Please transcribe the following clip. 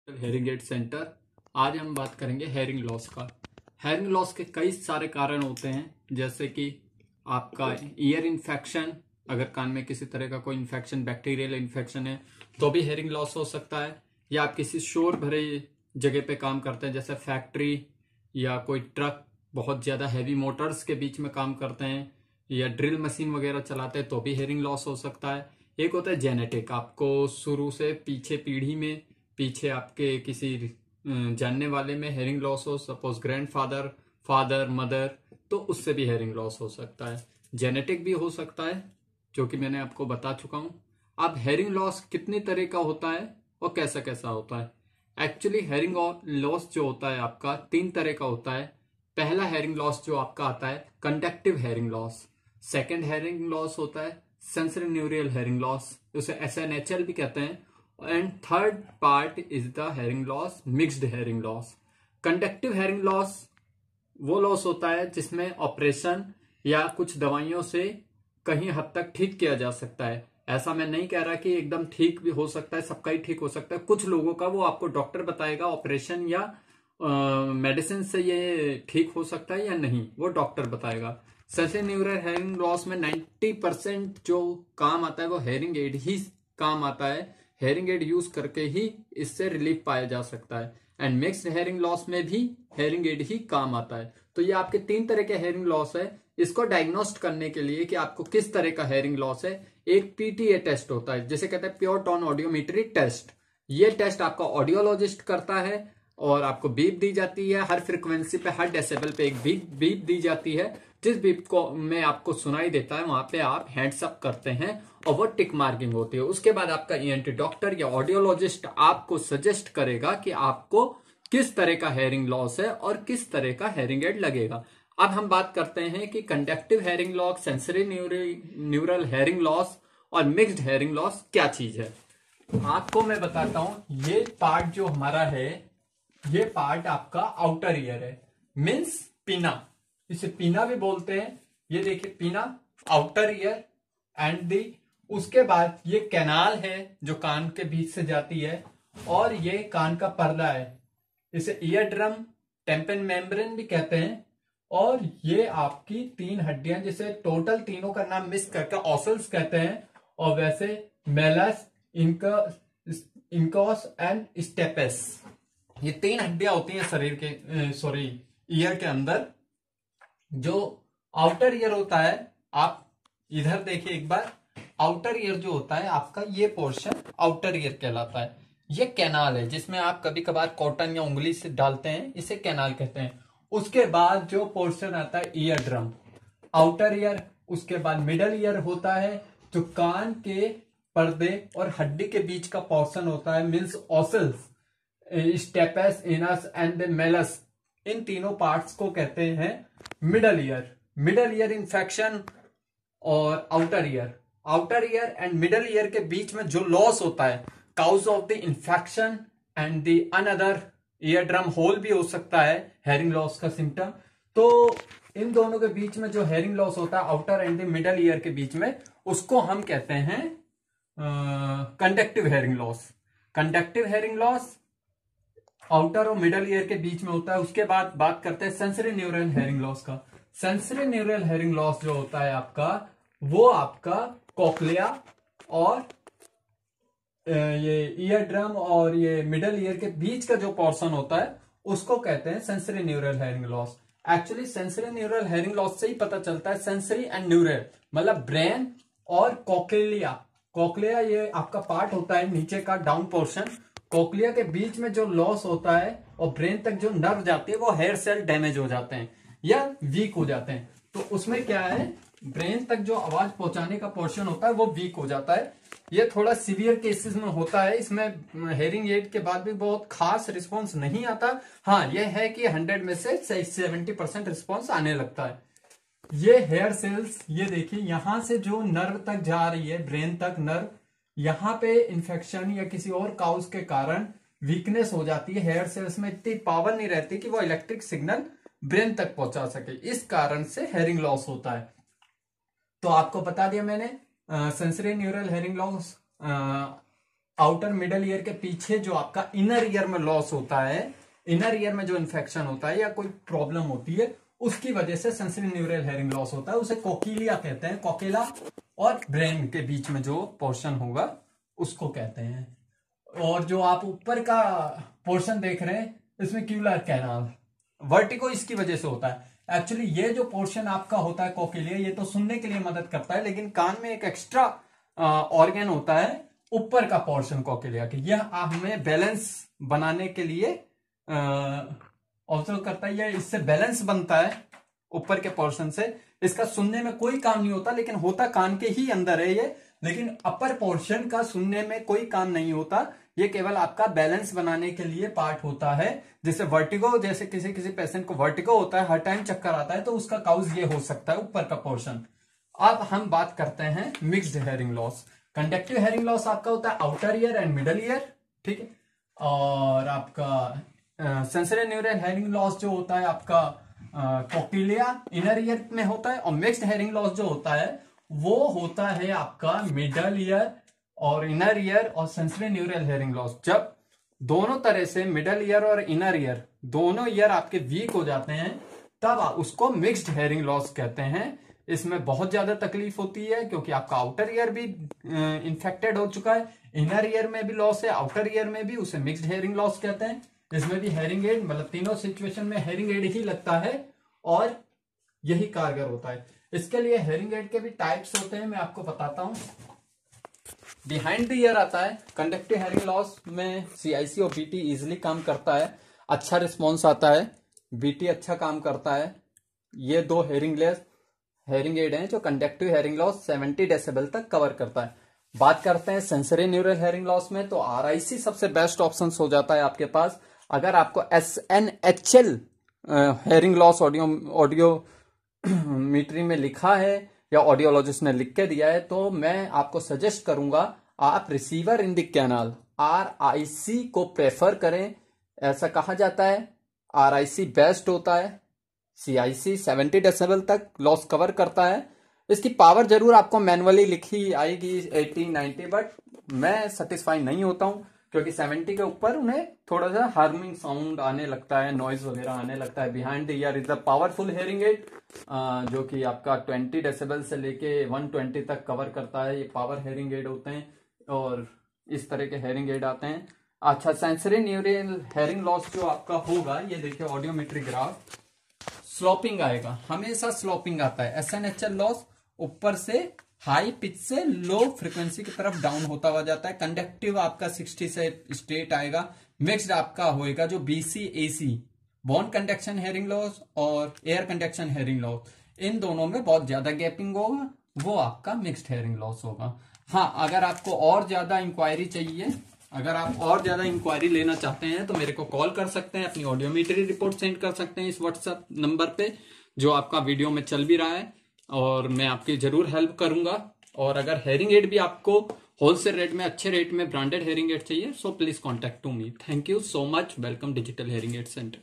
Hearing aid centre. आज हम बात करेंगे हेयरिंग लॉस का। हेयरिंग लॉस के कई सारे कारण होते हैं, जैसे कि आपका ईयर इन्फेक्शन, अगर कान में किसी तरह का कोई इन्फेक्शन, बैक्टीरियल इन्फेक्शन है तो भी हेयरिंग लॉस हो सकता है। या आप किसी शोर भरे जगह पे काम करते हैं, जैसे फैक्ट्री या कोई ट्रक, बहुत ज्यादा हैवी मोटर्स के बीच में काम करते हैं, या ड्रिल मशीन वगैरह चलाते हैं तो भी हेयरिंग लॉस हो सकता है। एक होता है जेनेटिक, आपको शुरू से पीछे पीढ़ी में, पीछे आपके किसी जानने वाले में हेयरिंग लॉस हो, सपोज ग्रैंडफादर, फादर, मदर, तो उससे भी हेयरिंग लॉस हो सकता है। जेनेटिक भी हो सकता है, जो कि मैंने आपको बता चुका हूं। अब हेयरिंग लॉस कितनी तरह का होता है और कैसा कैसा होता है। एक्चुअली हेयरिंग लॉस जो होता है आपका 3 तरह का होता है। पहला हेयरिंग लॉस जो आपका आता है conductive hearing loss. Second hearing loss होता है सेंसरी न्यूरल हेयरिंग लॉस, उसे SNHL भी कहते हैं। And third part is the hearing loss, mixed hearing loss. Conductive hearing loss वो लॉस होता है जिसमें ऑपरेशन या कुछ दवाइयों से कहीं हद तक ठीक किया जा सकता है। ऐसा मैं नहीं कह रहा कि एकदम ठीक भी हो सकता है, सबका ही ठीक हो सकता है। कुछ लोगों का वो आपको डॉक्टर बताएगा ऑपरेशन या मेडिसिन से ये ठीक हो सकता है या नहीं, वो डॉक्टर बताएगा। सेंसरी न्यूरल हेयरिंग लॉस में 90% जो काम आता है वो हेयरिंग एड ही काम आता है। हेयरिंग एड यूज करके ही इससे रिलीफ पाया जा सकता है। एंड मिक्स्ड हेयरिंग लॉस में भी हेयरिंग एड ही काम आता है। तो ये आपके 3 तरह के हेयरिंग लॉस है। इसको डायग्नोस्ट करने के लिए कि आपको किस तरह का हेयरिंग लॉस है, एक PTA टेस्ट होता है, जिसे कहते हैं प्योर टोन ऑडियोमेट्री टेस्ट। ये टेस्ट आपका ऑडियोलॉजिस्ट करता है और आपको बीप दी जाती है। हर फ्रिक्वेंसी पे, हर डेसिबल पे एक बीप दी जाती है। जिस बीप को में आपको सुनाई देता है वहां पे आप हैंड्स अप करते हैं और वो टिक मार्किंग होती है। उसके बाद आपका ENT डॉक्टर या ऑडियोलॉजिस्ट आपको सजेस्ट करेगा कि आपको किस तरह का हेयरिंग लॉस है और किस तरह का हेयरिंग एड लगेगा। अब हम बात करते हैं कि conductive hearing loss, sensory neural hearing loss और मिक्स्ड हेयरिंग लॉस क्या चीज है। आपको मैं बताता हूं। ये पार्ट जो हमारा है, ये पार्ट आपका आउटर ईयर है, मीन्स पीना, इसे पीना भी बोलते हैं। ये देखिए पीना, आउटर ईयर एंड दी। उसके बाद ये कैनाल है जो कान के बीच से जाती है, और ये कान का पर्दा है, इसे ईयर ड्रम, टेम्पन मेम्ब्रेन भी कहते हैं। और ये आपकी 3 हड्डियां, जिसे टोटल तीनों का नाम मिस करके ऑसल्स कहते हैं, और वैसे मेलस, इंकॉस एंड स्टेपेस, ये 3 हड्डियां होती हैं शरीर के, सॉरी, ईयर के अंदर। जो आउटर ईयर होता है, आप इधर देखिए एक बार, आउटर ईयर जो होता है आपका, ये पोर्शन आउटर ईयर कहलाता है। ये कैनाल है जिसमें आप कभी कभार कॉटन या उंगली से डालते हैं, इसे कैनाल कहते हैं। उसके बाद जो पोर्शन आता है ईयर ड्रम, आउटर ईयर। उसके बाद मिडल ईयर होता है, जो कान के पर्दे और हड्डी के बीच का पोर्शन होता है, means ossicles, stapes, incus and the malleus. इन तीनों पार्ट्स को कहते हैं middle ear. Middle ear infection और outer ear, outer ear and middle ear के बीच में जो लॉस होता है, cause of the infection and the another ear drum hole भी हो सकता है हेयरिंग लॉस का सिम्टम। तो इन दोनों के बीच में जो हेयरिंग लॉस होता है outer and the middle ear के बीच में, उसको हम कहते हैं conductive hearing loss. Conductive hearing loss outer और मिडल ईयर के बीच में होता है। उसके बाद बात करते हैं सेंसरी न्यूरल हेयरिंग लॉस का। सेंसरी न्यूरल हेयरिंग लॉस जो होता है आपका, वो आपका कोक्लिया और ये ईयर ड्रम और ये मिडल ईयर के बीच का जो पोर्शन होता है, उसको कहते हैं sensory neural hearing loss. Actually sensory neural hearing loss से ही पता चलता है, सेंसरी एंड न्यूरल मतलब ब्रेन और कोक्लिया। कोक्लिया ये आपका पार्ट होता है नीचे का डाउन पोर्शन। कोक्लिया के बीच में जो लॉस होता है और ब्रेन तक जो नर्व जाती है, वो हेयर सेल डैमेज हो जाते हैं या वीक हो जाते हैं। तो उसमें क्या है, ब्रेन तक जो आवाज पहुंचाने का पोर्शन होता है वो वीक हो जाता है। ये थोड़ा सीवियर केसेस में होता है। इसमें हेयरिंग एड के बाद भी बहुत खास रिस्पॉन्स नहीं आता। हाँ, यह है कि 100 में से 70% रिस्पॉन्स आने लगता है। ये हेयर सेल्स, ये देखिए यहां से जो नर्व तक जा रही है, ब्रेन तक नर्व, यहां पे इंफेक्शन या किसी और काउज के कारण वीकनेस हो जाती है। हेयर सेल्स में इतनी पावर नहीं रहती कि वो इलेक्ट्रिक सिग्नल ब्रेन तक पहुंचा सके, इस कारण से हेयरिंग लॉस होता है। तो आपको बता दिया मैंने sensory neural hearing loss outer middle ear के पीछे जो आपका इनर ईयर में लॉस होता है, इनर ईयर में जो इन्फेक्शन होता है या कोई प्रॉब्लम होती है, उसकी वजह से सेंसरी न्यूरल हेयरिंग लॉस होता है। उसे कोकिलिया कहते हैं। कोकिला और ब्रेन के बीच में जो पोर्शन होगा उसको कहते हैं। और जो आप ऊपर का पोर्शन देख रहे हैं इसमें क्यूलर कैनाल, वर्टिगो इसकी वजह से होता है। एक्चुअली ये जो पोर्शन आपका होता है कोकिलिया, ये तो सुनने के लिए मदद करता है, लेकिन कान में एक एक्स्ट्रा ऑर्गन होता है ऊपर का पोर्शन कोकिलिया की। यह हमें बैलेंस बनाने के लिए ऑब्जर्व करता है, या इससे बैलेंस बनता है ऊपर के पोर्शन से। इसका सुनने में कोई काम नहीं होता, लेकिन होता कान के ही अंदर है ये। लेकिन अपर पोर्शन का सुनने में कोई काम नहीं होता, ये केवल आपका बैलेंस बनाने के लिए पार्ट होता है। जैसे वर्टिगो, जैसे किसी किसी पेशेंट को वर्टिगो होता है, हर टाइम चक्कर आता है, तो उसका काउज ये हो सकता है ऊपर का पोर्शन। अब हम बात करते हैं mixed hearing loss. Conductive hearing loss आपका होता है outer ear and middle year, ठीक है। और आपका सेंसरी न्यूरल हेयरिंग लॉस जो होता है आपका कोकिलिया इनर ईयर में होता है। और मिक्स्ड हेयरिंग लॉस जो होता है वो होता है आपका मिडल ईयर और इनर ईयर और सेंसरी न्यूरल हेयरिंग लॉस। जब दोनों तरह से मिडल ईयर और इनर ईयर दोनों ईयर आपके वीक हो जाते हैं, तब उसको मिक्स्ड हेयरिंग लॉस कहते हैं। इसमें बहुत ज्यादा तकलीफ होती है, क्योंकि आपका आउटर ईयर भी इन्फेक्टेड हो चुका है, इनर ईयर में भी लॉस है, आउटर ईयर में भी, उसे मिक्स्ड हेयरिंग लॉस कहते हैं। इसमें भी हेयरिंग एड, मतलब तीनों सिचुएशन में हेयरिंग एड ही लगता है और यही कारगर होता है। इसके लिए हेयरिंग एड के भी टाइप्स होते हैं, मैं आपको बताता हूं। बिहाइंड द ईयर आता है। कंडक्टिव हेयरिंग लॉस में CIC और BT इजिली काम करता है, अच्छा रिस्पॉन्स आता है, BT अच्छा काम करता है। ये दो हेयरिंग एड हैं जो कंडक्टिव हेयरिंग लॉस 70 डेसिबल तक कवर करता है। बात करते हैं सेंसरी न्यूरल हेयरिंग लॉस में, तो RIC सबसे बेस्ट ऑप्शन हो जाता है आपके पास। अगर आपको SNHL हेयरिंग लॉस ऑडियोमीट्री में लिखा है या ऑडियोलॉजिस्ट ने लिख के दिया है, तो मैं आपको सजेस्ट करूंगा आप receiver in the canal RIC को प्रेफर करें। ऐसा कहा जाता है RIC बेस्ट होता है। CIC 70 डेसिबल तक लॉस कवर करता है। इसकी पावर जरूर आपको मैनुअली लिखी आएगी 80-90, बट मैं सेटिस्फाई नहीं होता हूं, क्योंकि 70 के ऊपर उन्हें थोड़ा सा हार्मिंग साउंड आने लगता है, नॉइज वगैरह आने लगता है। Behind the year is the powerful hearing aid, जो कि आपका 20 डेसिबल से लेके 120 तक कवर करता है। ये पावर हेयरिंग एड होते हैं और इस तरह के हेयरिंग एड आते हैं। अच्छा, सेंसरी न्यूरल हेयरिंग लॉस जो आपका होगा, ये देखिए ऑडियोमेट्री ग्राफ, स्लोपिंग आएगा, हमेशा स्लोपिंग आता है। SNHL लॉस ऊपर से हाई पिच से लो फ्रीक्वेंसी की तरफ डाउन होता हुआ जाता है। कंडक्टिव आपका 60 से स्टेट आएगा। मिक्स्ड आपका होएगा जो BC-AC, bone conduction hearing loss और एयर कंडक्शन हेयरिंग लॉस, इन दोनों में बहुत ज्यादा गैपिंग होगा, वो आपका मिक्स्ड हेयरिंग लॉस होगा। हाँ, अगर आपको और ज्यादा इंक्वायरी चाहिए, अगर आप और ज्यादा इंक्वायरी लेना चाहते हैं, तो मेरे को कॉल कर सकते हैं, अपनी ऑडियोमेट्री रिपोर्ट सेंड कर सकते हैं इस व्हाट्सएप नंबर पे जो आपका वीडियो में चल भी रहा है, और मैं आपकी जरूर हेल्प करूंगा। और अगर हेयरिंग एड भी आपको होलसेल रेट में, अच्छे रेट में ब्रांडेड हेयरिंग एड चाहिए, so please contact to me. Thank you so much. Welcome digital hearing aid centre.